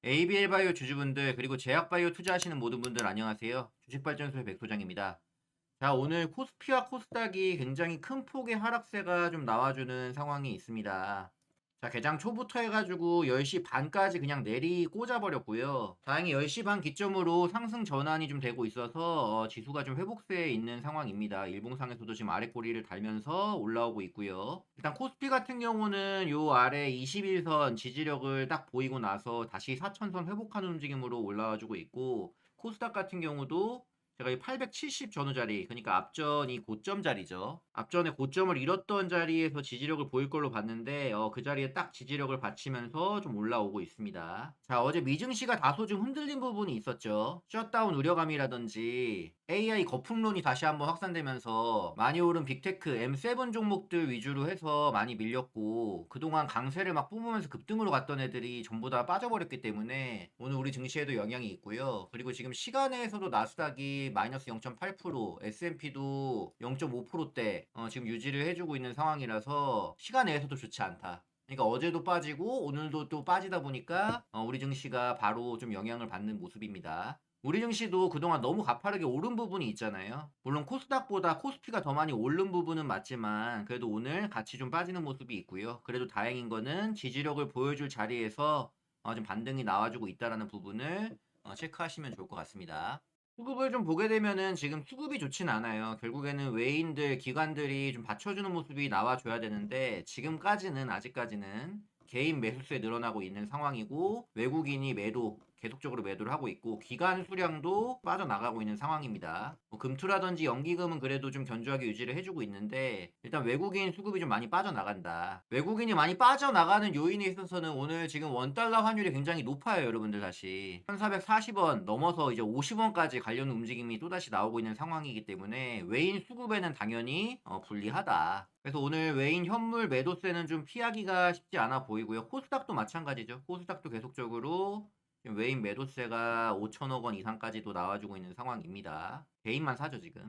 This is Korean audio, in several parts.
ABL 바이오 주주분들 그리고 제약바이오 투자하시는 모든 분들 안녕하세요. 주식발전소의 백소장입니다. 자, 오늘 코스피와 코스닥이 굉장히 큰 폭의 하락세가 좀 나와주는 상황이 있습니다. 자, 개장 초부터 해가지고 10시 반까지 그냥 내리 꽂아버렸고요. 다행히 10시 반 기점으로 상승 전환이 좀 되고 있어서 지수가 좀 회복세에 있는 상황입니다. 일봉상에서도 지금 아래 꼬리를 달면서 올라오고 있고요. 일단 코스피 같은 경우는 요 아래 21선 지지력을 딱 보이고 나서 다시 4천선 회복하는 움직임으로 올라와주고 있고, 코스닥 같은 경우도 제가 이 870 전후 자리, 그러니까 앞전이 고점 자리죠. 앞전에 고점을 잃었던 자리에서 지지력을 보일 걸로 봤는데 그 자리에 딱 지지력을 받치면서 좀 올라오고 있습니다. 자, 어제 미증시가 다소 좀 흔들린 부분이 있었죠. 셧다운 우려감이라든지 AI 거품론이 다시 한번 확산되면서 많이 오른 빅테크 M7 종목들 위주로 해서 많이 밀렸고, 그동안 강세를 막 뿜으면서 급등으로 갔던 애들이 전부 다 빠져버렸기 때문에 오늘 우리 증시에도 영향이 있고요. 그리고 지금 시간에서도 나스닥이 마이너스 0.8%, S&P도 0.5%대 지금 유지를 해주고 있는 상황이라서 시간 내에서도 좋지 않다. 그러니까 어제도 빠지고 오늘도 또 빠지다 보니까 우리 증시가 바로 좀 영향을 받는 모습입니다. 우리 증시도 그동안 너무 가파르게 오른 부분이 있잖아요. 물론 코스닥보다 코스피가 더 많이 오른 부분은 맞지만 그래도 오늘 같이 좀 빠지는 모습이 있고요. 그래도 다행인 거는 지지력을 보여줄 자리에서 좀 반등이 나와주고 있다라는 부분을 체크하시면 좋을 것 같습니다. 수급을 좀 보게 되면은 지금 수급이 좋진 않아요. 결국에는 외인들, 기관들이 좀 받쳐주는 모습이 나와줘야 되는데 지금까지는 아직까지는 개인 매수세 늘어나고 있는 상황이고, 외국인이 계속적으로 매도를 하고 있고, 기관 수량도 빠져나가고 있는 상황입니다. 뭐 금투라든지 연기금은 그래도 좀 견조하게 유지를 해주고 있는데, 일단 외국인 수급이 좀 많이 빠져나간다. 외국인이 많이 빠져나가는 요인에 있어서는 오늘 지금 원달러 환율이 굉장히 높아요, 여러분들. 다시 1440원 넘어서 이제 50원까지 가려는 움직임이 또다시 나오고 있는 상황이기 때문에 외인 수급에는 당연히 불리하다. 그래서 오늘 외인 현물 매도세는 좀 피하기가 쉽지 않아 보이고요. 코스닥도 마찬가지죠. 코스닥도 계속적으로 지금 외인 매도세가 5천억 원 이상까지도 나와주고 있는 상황입니다. 개인만 사죠, 지금.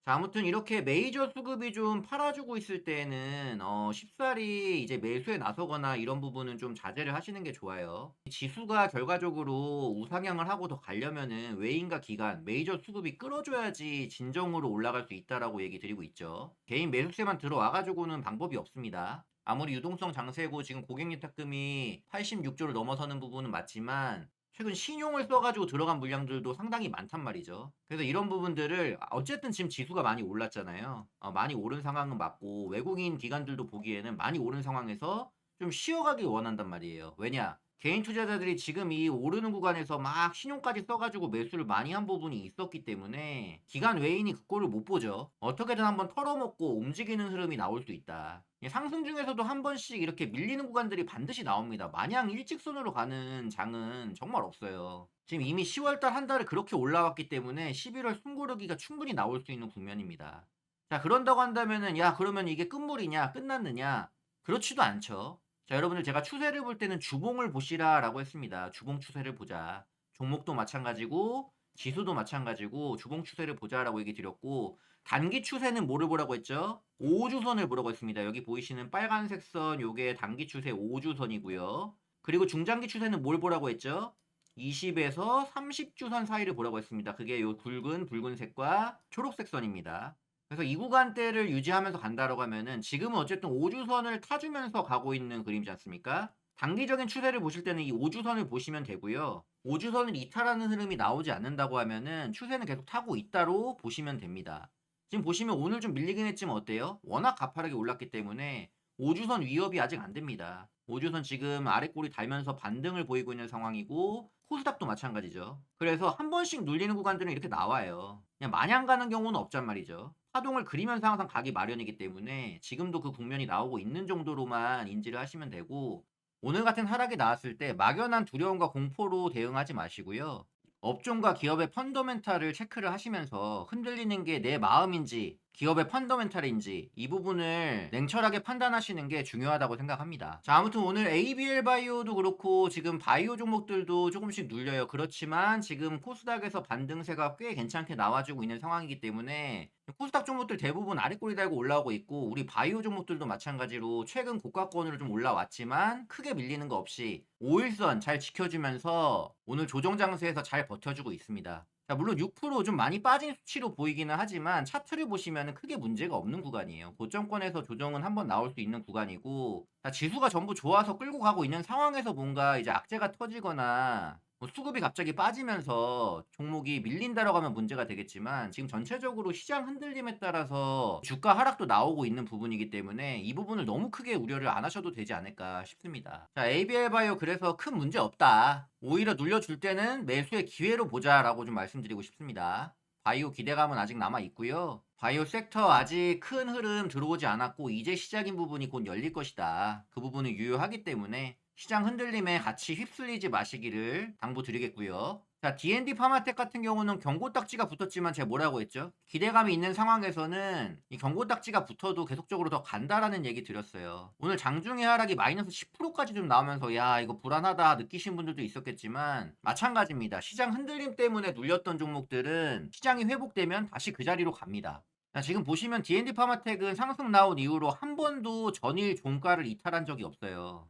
자, 아무튼 이렇게 메이저 수급이 좀 팔아주고 있을 때는 쉽사리 이제 매수에 나서거나 이런 부분은 좀 자제를 하시는 게 좋아요. 지수가 결과적으로 우상향을 하고 더 가려면은 외인과 기관, 메이저 수급이 끌어줘야지 진정으로 올라갈 수 있다라고 얘기 드리고 있죠. 개인 매수세만 들어와가지고는 방법이 없습니다. 아무리 유동성 장세고 지금 고객예탁금이 86조를 넘어서는 부분은 맞지만 최근 신용을 써가지고 들어간 물량들도 상당히 많단 말이죠. 그래서 이런 부분들을 어쨌든 지금 지수가 많이 올랐잖아요. 많이 오른 상황은 맞고 외국인 기관들도 보기에는 많이 오른 상황에서 좀 쉬어가길 원한단 말이에요. 왜냐? 개인 투자자들이 지금 이 오르는 구간에서 막 신용까지 써가지고 매수를 많이 한 부분이 있었기 때문에 기관 외인이 그 꼴을 못 보죠. 어떻게든 한번 털어먹고 움직이는 흐름이 나올 수 있다. 상승 중에서도 한 번씩 이렇게 밀리는 구간들이 반드시 나옵니다. 마냥 일직선으로 가는 장은 정말 없어요. 지금 이미 10월달 한 달에 그렇게 올라왔기 때문에 11월 숨고르기가 충분히 나올 수 있는 국면입니다. 자, 그런다고 한다면은 야, 그러면 이게 끝물이냐, 끝났느냐? 그렇지도 않죠. 자, 여러분들, 제가 추세를 볼 때는 주봉을 보시라라고 했습니다. 주봉 추세를 보자. 종목도 마찬가지고 지수도 마찬가지고 주봉 추세를 보자라고 얘기 드렸고, 단기 추세는 뭐를 보라고 했죠? 5주선을 보라고 했습니다. 여기 보이시는 빨간색 선, 요게 단기 추세 5주선이고요. 그리고 중장기 추세는 뭘 보라고 했죠? 20에서 30주선 사이를 보라고 했습니다. 그게 요 굵은 붉은색과 초록색 선입니다. 그래서 이 구간대를 유지하면서 간다라고 하면은 지금은 어쨌든 5주선을 타주면서 가고 있는 그림이지 않습니까? 단기적인 추세를 보실 때는 이 5주선을 보시면 되고요. 5주선을 이탈하는 흐름이 나오지 않는다고 하면은 추세는 계속 타고 있다로 보시면 됩니다. 지금 보시면 오늘 좀 밀리긴 했지만 어때요? 워낙 가파르게 올랐기 때문에 5주선 위협이 아직 안 됩니다. 5주선 지금 아래 꼬리 달면서 반등을 보이고 있는 상황이고, 코스닥도 마찬가지죠. 그래서 한 번씩 눌리는 구간들은 이렇게 나와요. 그냥 마냥 가는 경우는 없단 말이죠. 파동을 그리면서 항상 가기 마련이기 때문에 지금도 그 국면이 나오고 있는 정도로만 인지를 하시면 되고, 오늘 같은 하락이 나왔을 때 막연한 두려움과 공포로 대응하지 마시고요. 업종과 기업의 펀더멘탈을 체크를 하시면서 흔들리는 게 내 마음인지 기업의 펀더멘탈인지 이 부분을 냉철하게 판단하시는 게 중요하다고 생각합니다. 자, 아무튼 오늘 ABL 바이오도 그렇고 지금 바이오 종목들도 조금씩 눌려요. 그렇지만 지금 코스닥에서 반등세가 꽤 괜찮게 나와주고 있는 상황이기 때문에 코스닥 종목들 대부분 아래꼬리 달고 올라오고 있고, 우리 바이오 종목들도 마찬가지로 최근 고가권으로 좀 올라왔지만 크게 밀리는 거 없이 5일선 잘 지켜주면서 오늘 조정 장세에서 잘 버텨주고 있습니다. 자, 물론 6%좀 많이 빠진 수치로 보이기는 하지만 차트를 보시면 크게 문제가 없는 구간이에요. 고점권에서 조정은 한번 나올 수 있는 구간이고, 자, 지수가 전부 좋아서 끌고 가고 있는 상황에서 뭔가 이제 악재가 터지거나 뭐 수급이 갑자기 빠지면서 종목이 밀린다라고 하면 문제가 되겠지만, 지금 전체적으로 시장 흔들림에 따라서 주가 하락도 나오고 있는 부분이기 때문에 이 부분을 너무 크게 우려를 안 하셔도 되지 않을까 싶습니다. 자, ABL 바이오 그래서 큰 문제 없다. 오히려 눌려줄 때는 매수의 기회로 보자라고 좀 말씀드리고 싶습니다. 바이오 기대감은 아직 남아 있고요. 바이오 섹터 아직 큰 흐름 들어오지 않았고 이제 시작인 부분이 곧 열릴 것이다. 그 부분은 유효하기 때문에 시장 흔들림에 같이 휩쓸리지 마시기를 당부드리겠고요. 자, D&D 파마텍 같은 경우는 경고 딱지가 붙었지만 제가 뭐라고 했죠? 기대감이 있는 상황에서는 이 경고 딱지가 붙어도 계속적으로 더 간다라는 얘기 드렸어요. 오늘 장중에 하락이 마이너스 10%까지 좀 나오면서 야, 이거 불안하다 느끼신 분들도 있었겠지만 마찬가지입니다. 시장 흔들림 때문에 눌렸던 종목들은 시장이 회복되면 다시 그 자리로 갑니다. 자, 지금 보시면 D&D 파마텍은 상승 나온 이후로 한 번도 전일 종가를 이탈한 적이 없어요.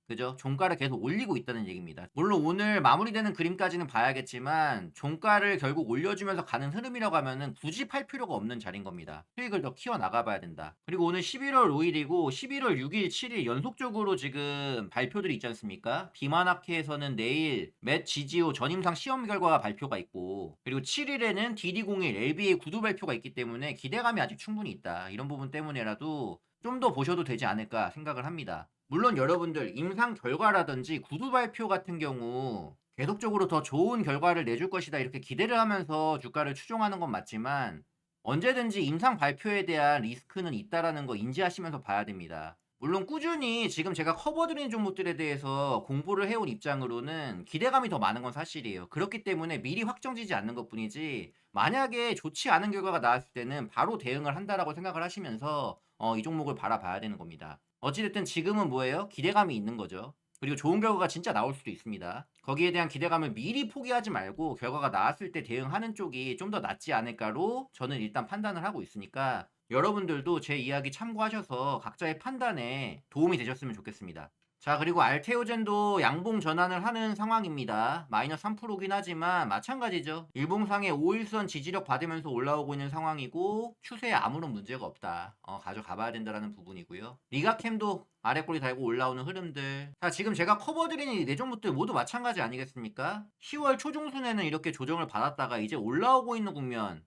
그죠? 종가를 계속 올리고 있다는 얘기입니다. 물론 오늘 마무리되는 그림까지는 봐야겠지만 종가를 결국 올려주면서 가는 흐름이라고 하면은 굳이 팔 필요가 없는 자리인 겁니다. 수익을 더 키워 나가봐야 된다. 그리고 오늘 11월 5일이고 11월 6일, 7일 연속적으로 지금 발표들이 있지 않습니까? 비만학회에서는 내일 맷 지지오 전임상 시험 결과가 발표가 있고, 그리고 7일에는 DD01 LBA 구두 발표가 있기 때문에 기대감이 아직 충분히 있다. 이런 부분 때문에라도 좀 더 보셔도 되지 않을까 생각을 합니다. 물론 여러분들 임상 결과라든지 구두 발표 같은 경우 계속적으로 더 좋은 결과를 내줄 것이다 이렇게 기대를 하면서 주가를 추종하는 건 맞지만, 언제든지 임상 발표에 대한 리스크는 있다라는 거 인지하시면서 봐야 됩니다. 물론 꾸준히 지금 제가 커버드린 종목들에 대해서 공부를 해온 입장으로는 기대감이 더 많은 건 사실이에요. 그렇기 때문에 미리 확정지지 않는 것뿐이지, 만약에 좋지 않은 결과가 나왔을 때는 바로 대응을 한다라고 생각을 하시면서 이 종목을 바라봐야 되는 겁니다. 어찌됐든 지금은 뭐예요? 기대감이 있는 거죠. 그리고 좋은 결과가 진짜 나올 수도 있습니다. 거기에 대한 기대감을 미리 포기하지 말고 결과가 나왔을 때 대응하는 쪽이 좀 더 낫지 않을까로 저는 일단 판단을 하고 있으니까, 여러분들도 제 이야기 참고하셔서 각자의 판단에 도움이 되셨으면 좋겠습니다. 자, 그리고 알테오젠도 양봉 전환을 하는 상황입니다. 마이너스 3%긴 하지만 마찬가지죠. 일봉상의 5일선 지지력 받으면서 올라오고 있는 상황이고 추세에 아무런 문제가 없다. 가져가봐야 된다라는 부분이고요. 리가캠도 아래꼬리 달고 올라오는 흐름들. 자, 지금 제가 커버드린 이 네 종목들 모두 마찬가지 아니겠습니까? 10월 초중순에는 이렇게 조정을 받았다가 이제 올라오고 있는 국면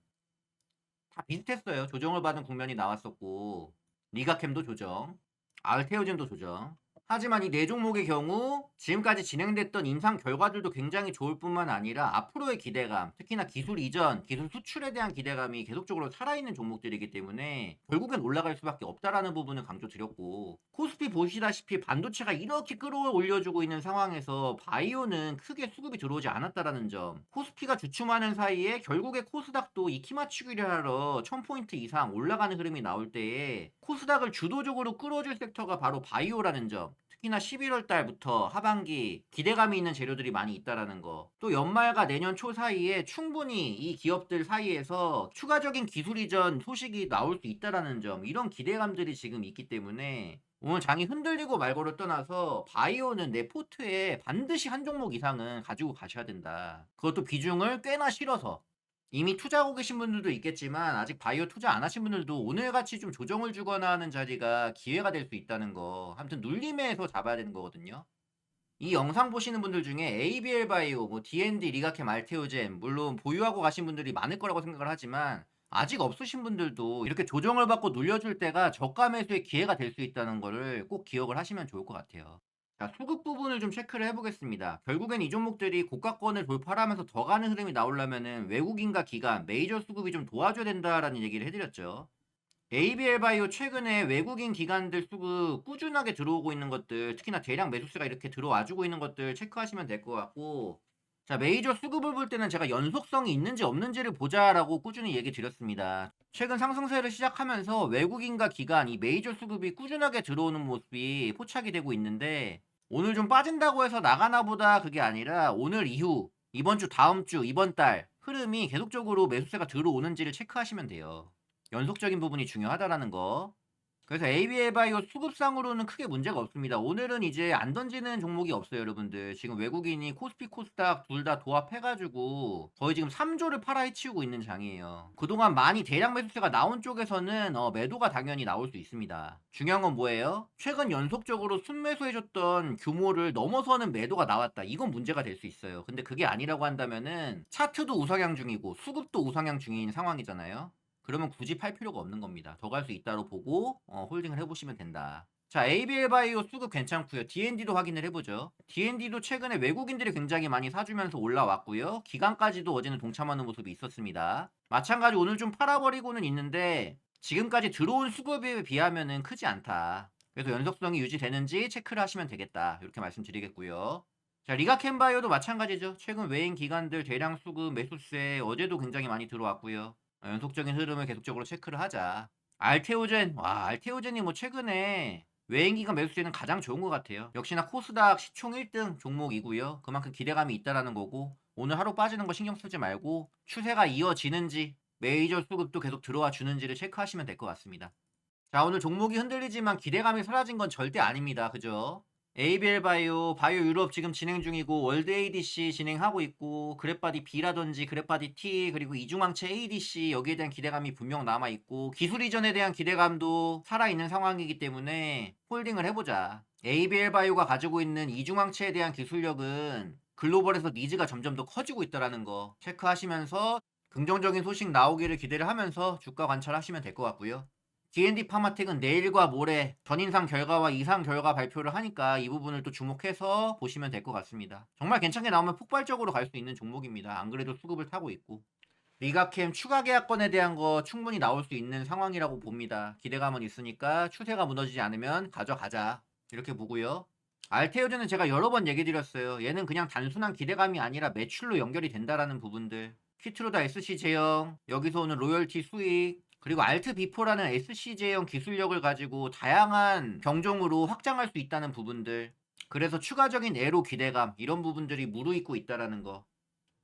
다 비슷했어요. 조정을 받은 국면이 나왔었고, 리가캠도 조정, 알테오젠도 조정. 하지만 이 네 종목의 경우 지금까지 진행됐던 임상 결과들도 굉장히 좋을 뿐만 아니라 앞으로의 기대감, 특히나 기술 이전, 기술 수출에 대한 기대감이 계속적으로 살아있는 종목들이기 때문에 결국엔 올라갈 수밖에 없다라는 부분을 강조드렸고, 코스피 보시다시피 반도체가 이렇게 끌어올려주고 있는 상황에서 바이오는 크게 수급이 들어오지 않았다라는 점, 코스피가 주춤하는 사이에 결국에 코스닥도 이키 맞추기를 하러 1000포인트 이상 올라가는 흐름이 나올 때에 코스닥을 주도적으로 끌어줄 섹터가 바로 바이오라는 점, 특히나 11월 달부터 하반기 기대감이 있는 재료들이 많이 있다라는 거, 또 연말과 내년 초 사이에 충분히 이 기업들 사이에서 추가적인 기술 이전 소식이 나올 수 있다라는 점, 이런 기대감들이 지금 있기 때문에 오늘 장이 흔들리고 말고를 떠나서 바이오는 내 포트에 반드시 한 종목 이상은 가지고 가셔야 된다. 그것도 비중을 꽤나 실어서. 이미 투자하고 계신 분들도 있겠지만 아직 바이오 투자 안 하신 분들도 오늘같이 좀 조정을 주거나 하는 자리가 기회가 될 수 있다는 거, 아무튼 눌림에서 잡아야 되는 거거든요. 이 영상 보시는 분들 중에 ABL 바이오, 뭐 D&D, 리가캠, 알테오젠 물론 보유하고 가신 분들이 많을 거라고 생각을 하지만, 아직 없으신 분들도 이렇게 조정을 받고 눌려줄 때가 저가 매수의 기회가 될 수 있다는 거를 꼭 기억을 하시면 좋을 것 같아요. 자, 수급 부분을 좀 체크를 해보겠습니다. 결국엔 이 종목들이 고가권을 돌파하면서 더 가는 흐름이 나오려면은 외국인과 기관, 메이저 수급이 좀 도와줘야 된다라는 얘기를 해드렸죠. ABL 바이오 최근에 외국인 기관들 수급 꾸준하게 들어오고 있는 것들, 특히나 대량 매수세가 이렇게 들어와주고 있는 것들 체크하시면 될 것 같고, 자, 메이저 수급을 볼 때는 제가 연속성이 있는지 없는지를 보자라고 꾸준히 얘기 드렸습니다. 최근 상승세를 시작하면서 외국인과 기관, 이 메이저 수급이 꾸준하게 들어오는 모습이 포착이 되고 있는데, 오늘 좀 빠진다고 해서 나가나 보다 그게 아니라 오늘 이후, 이번 주, 다음 주, 이번 달 흐름이 계속적으로 매수세가 들어오는지를 체크하시면 돼요. 연속적인 부분이 중요하다라는 거. 그래서 ABL 바이오 수급상으로는 크게 문제가 없습니다. 오늘은 이제 안 던지는 종목이 없어요, 여러분들. 지금 외국인이 코스피, 코스닥 둘 다 도합해가지고 거의 지금 3조를 팔아헤치고 있는 장이에요. 그동안 많이 대량 매수세가 나온 쪽에서는 매도가 당연히 나올 수 있습니다. 중요한 건 뭐예요? 최근 연속적으로 순매수해줬던 규모를 넘어서는 매도가 나왔다. 이건 문제가 될 수 있어요. 근데 그게 아니라고 한다면은 차트도 우상향 중이고 수급도 우상향 중인 상황이잖아요. 그러면 굳이 팔 필요가 없는 겁니다. 더 갈 수 있다로 보고 홀딩을 해보시면 된다. 자, ABL 바이오 수급 괜찮고요. D&D도 확인을 해보죠. D&D도 최근에 외국인들이 굉장히 많이 사주면서 올라왔고요. 기간까지도 어제는 동참하는 모습이 있었습니다. 마찬가지 오늘 좀 팔아버리고는 있는데 지금까지 들어온 수급에 비하면은 크지 않다. 그래서 연속성이 유지되는지 체크를 하시면 되겠다. 이렇게 말씀드리겠고요. 자, 리가캔바이오도 마찬가지죠. 최근 외인 기관들 대량 수급 매수세 어제도 굉장히 많이 들어왔고요. 연속적인 흐름을 계속적으로 체크를 하자. 알테오젠, 와, 알테오젠이 뭐 최근에 외인기관 매수세는 가장 좋은 것 같아요. 역시나 코스닥 시총 1등 종목이고요. 그만큼 기대감이 있다라는 거고, 오늘 하루 빠지는 거 신경 쓰지 말고, 추세가 이어지는지, 메이저 수급도 계속 들어와 주는지를 체크하시면 될 것 같습니다. 자, 오늘 종목이 흔들리지만 기대감이 사라진 건 절대 아닙니다. 그죠? ABL 바이오, 바이오 유럽 지금 진행 중이고, 월드 ADC 진행하고 있고, 그랩바디 B라든지 그랩바디 T, 그리고 이중항체 ADC, 여기에 대한 기대감이 분명 남아있고, 기술 이전에 대한 기대감도 살아있는 상황이기 때문에 홀딩을 해보자. ABL 바이오가 가지고 있는 이중항체에 대한 기술력은 글로벌에서 니즈가 점점 더 커지고 있다는 거 체크하시면서 긍정적인 소식 나오기를 기대를 하면서 주가 관찰하시면 될 것 같고요. D&D 파마텍은 내일과 모레 전인상 결과와 이상 결과 발표를 하니까 이 부분을 또 주목해서 보시면 될 것 같습니다. 정말 괜찮게 나오면 폭발적으로 갈 수 있는 종목입니다. 안 그래도 수급을 타고 있고. 리가캠 추가 계약권에 대한 거 충분히 나올 수 있는 상황이라고 봅니다. 기대감은 있으니까 추세가 무너지지 않으면 가져가자. 이렇게 보고요. 알테오즈는 제가 여러 번 얘기 드렸어요. 얘는 그냥 단순한 기대감이 아니라 매출로 연결이 된다라는 부분들. 키트로다 SC 제형, 여기서 오는 로열티 수익, 그리고 알트 비포라는 SC제형 기술력을 가지고 다양한 경종으로 확장할 수 있다는 부분들. 그래서 추가적인 애로 기대감, 이런 부분들이 무르익고 있다라는 거.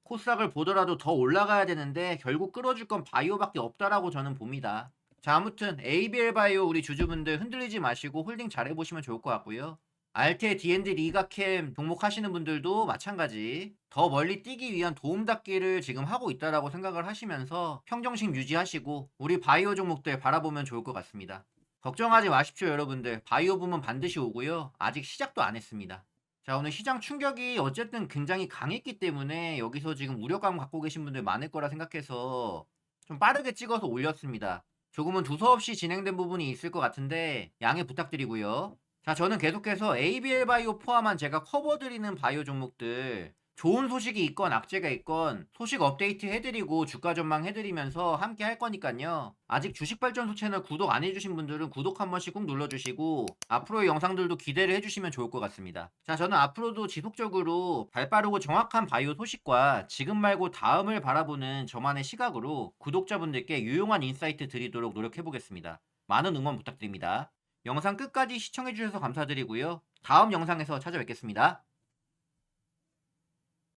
코스닥을 보더라도 더 올라가야 되는데 결국 끌어줄 건 바이오밖에 없다라고 저는 봅니다. 자, 아무튼 ABL 바이오 우리 주주분들 흔들리지 마시고 홀딩 잘 해보시면 좋을 것 같고요. 알테 D&D 리가캠 종목하시는 분들도 마찬가지 더 멀리 뛰기 위한 도움닫기를 지금 하고 있다라고 생각을 하시면서 평정심 유지하시고 우리 바이오 종목들 바라보면 좋을 것 같습니다. 걱정하지 마십시오, 여러분들. 바이오 부문 반드시 오고요. 아직 시작도 안 했습니다. 자, 오늘 시장 충격이 어쨌든 굉장히 강했기 때문에 여기서 지금 우려감 갖고 계신 분들 많을 거라 생각해서 좀 빠르게 찍어서 올렸습니다. 조금은 두서없이 진행된 부분이 있을 것 같은데 양해 부탁드리고요. 자, 저는 계속해서 ABL 바이오 포함한 제가 커버드리는 바이오 종목들 좋은 소식이 있건 악재가 있건 소식 업데이트 해드리고 주가 전망 해드리면서 함께 할 거니까요. 아직 주식발전소 채널 구독 안 해주신 분들은 구독 한 번씩 꼭 눌러주시고 앞으로의 영상들도 기대를 해주시면 좋을 것 같습니다. 자, 저는 앞으로도 지속적으로 발빠르고 정확한 바이오 소식과 지금 말고 다음을 바라보는 저만의 시각으로 구독자분들께 유용한 인사이트 드리도록 노력해보겠습니다. 많은 응원 부탁드립니다. 영상 끝까지 시청해주셔서 감사드리고요. 다음 영상에서 찾아뵙겠습니다.